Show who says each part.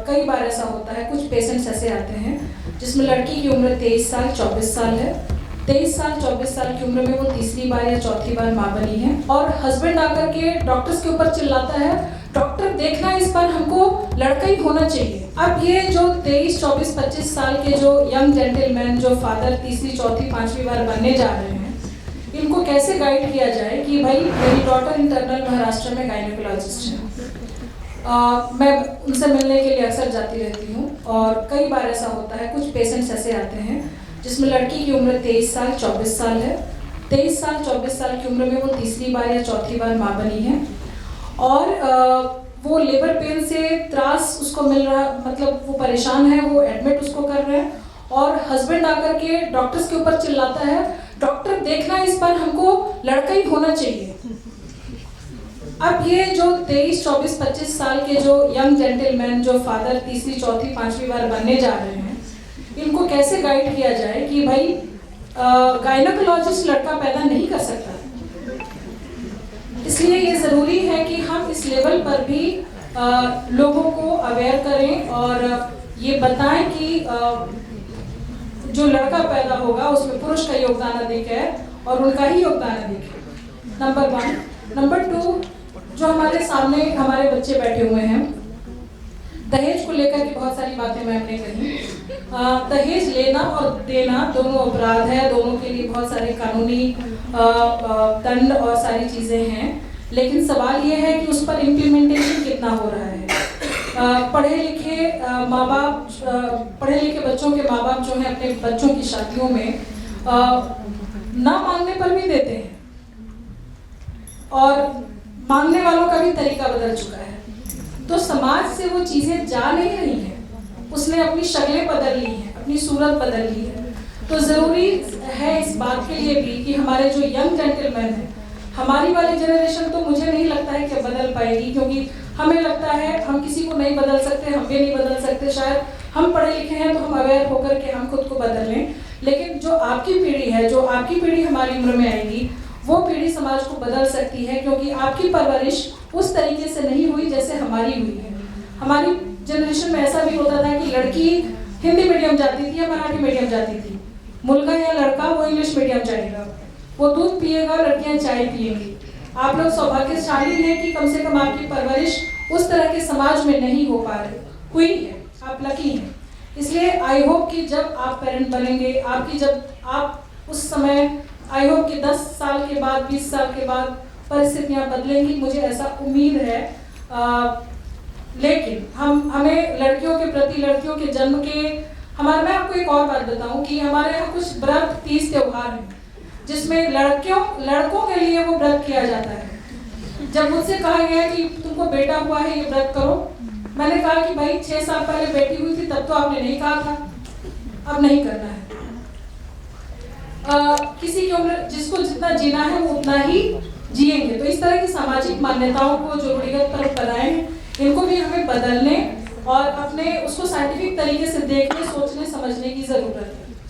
Speaker 1: कई बार ऐसा होता है, कुछ पेशेंट्स ऐसे आते हैं जिसमें लड़की की उम्र 23 साल 24 साल है। 23 साल 24 साल की उम्र में वो तीसरी बार या चौथी बार माँ बनी है और हस्बैंड आकर के डॉक्टर्स के ऊपर चिल्लाता है, डॉक्टर देखना इस बार हमको लड़का ही होना चाहिए। अब ये जो 23, 24, 25 साल के जो यंग जेंटलमैन जो फादर तीसरी, चौथी, पांचवी बार बनने जा रहे हैं, इनको कैसे गाइड किया जाए कि भाई मेरी डॉटर इंटरनल महाराष्ट्र में गायनेकोलॉजिस्ट है। मैं उनसे मिलने के लिए अक्सर जाती रहती हूँ और कई बार ऐसा होता है, कुछ पेशेंट्स ऐसे आते हैं जिसमें लड़की की उम्र 23 साल 24 साल है। 23 साल 24 साल की उम्र में वो तीसरी बार या चौथी बार माँ बनी है और वो लेबर पेन से त्रास उसको मिल रहा, मतलब वो परेशान है, वो एडमिट उसको कर रहे हैं और हस्बैंड आकर के डॉक्टर्स के ऊपर चिल्लाता है, डॉक्टर देखना इस बार हमको लड़का ही होना चाहिए। अब ये जो 23, 24, 25 साल के जो यंग जेंटलमैन जो फादर तीसरी, चौथी, पांचवी बार बनने जा रहे हैं, इनको कैसे गाइड किया जाए कि भाई गायनेकोलॉजिस्ट लड़का पैदा नहीं कर सकता। इसलिए ये ज़रूरी है कि हम इस लेवल पर भी लोगों को अवेयर करें और ये बताएं कि जो लड़का पैदा होगा उसमें पुरुष का योगदान अधिक है और उनका ही योगदान अधिक है। नंबर 1। नंबर 2, जो हमारे सामने हमारे बच्चे बैठे हुए हैं, दहेज को लेकर के बहुत सारी बातें मैंने कही। दहेज लेना और देना दोनों अपराध है, दोनों के लिए बहुत सारे कानूनी दंड और सारी चीज़ें हैं, लेकिन सवाल ये है कि उस पर इम्प्लीमेंटेशन कितना हो रहा है। पढ़े लिखे माँ बाप, पढ़े लिखे बच्चों के माँ बाप जो हैं अपने बच्चों की शादियों में ना मांगने पर भी देते हैं और मांगने वालों का भी तरीका बदल चुका है, तो समाज से वो चीज़ें जा नहीं रही हैं, उसने अपनी शक्लें बदल ली हैं, अपनी सूरत बदल ली है। तो ज़रूरी है इस बात के लिए भी कि हमारे जो यंग जेंटलमैन हैं, हमारी वाली जनरेशन तो मुझे नहीं लगता है कि बदल पाएगी, क्योंकि हमें लगता है हम किसी को नहीं बदल सकते, हम भी नहीं बदल सकते। शायद हम पढ़े लिखे हैं तो हम अवेयर होकर के हम खुद को बदल लें, लेकिन जो आपकी पीढ़ी है, जो आपकी पीढ़ी हमारी उम्र में आएगी, वो पीढ़ी समाज को बदल सकती है, क्योंकि आपकी परवरिश उस तरीके से नहीं हुई जैसे हमारी हुई है। हमारी जनरेशन में ऐसा भी होता था कि लड़की हिंदी मीडियम जाती थी या मराठी मीडियम जाती थी, मुलगा या लड़का वो इंग्लिश मीडियम जाएगा, वो दूध पिएगा, लड़कियां चाय पिएंगी। आप लोग सौभाग्यशाली हैं कि कम से कम आपकी परवरिश उस तरह के समाज में नहीं हो पा रही हुई है, आप लकी हैं। इसलिए आई होप कि जब आप पेरेंट बनेंगे, आपकी जब आप उस समय, आई होप कि 10 साल के बाद, 20 साल के बाद परिस्थितियां बदलेंगी, मुझे ऐसा उम्मीद है। लेकिन हमें लड़कियों के प्रति, लड़कियों के जन्म के मैं आपको एक और बात बताऊं कि हमारे यहाँ कुछ व्रत, तीज, त्योहार हैं जिसमें लड़कों के लिए वो व्रत किया जाता है। जब मुझसे कहा गया कि तुमको बेटा हुआ है, ये व्रत करो, मैंने कहा कि भाई 6 साल पहले बेटी हुई थी तब तो आपने नहीं कहा था, अब नहीं करना है। किसी की उम्र, जिसको जितना जीना है वो उतना ही जिएंगे। तो इस तरह की सामाजिक मान्यताओं को जो रूढ़िगत परंपराएं हैं, इनको भी हमें बदलने और अपने उसको साइंटिफिक तरीके से देखने, सोचने, समझने की जरूरत है।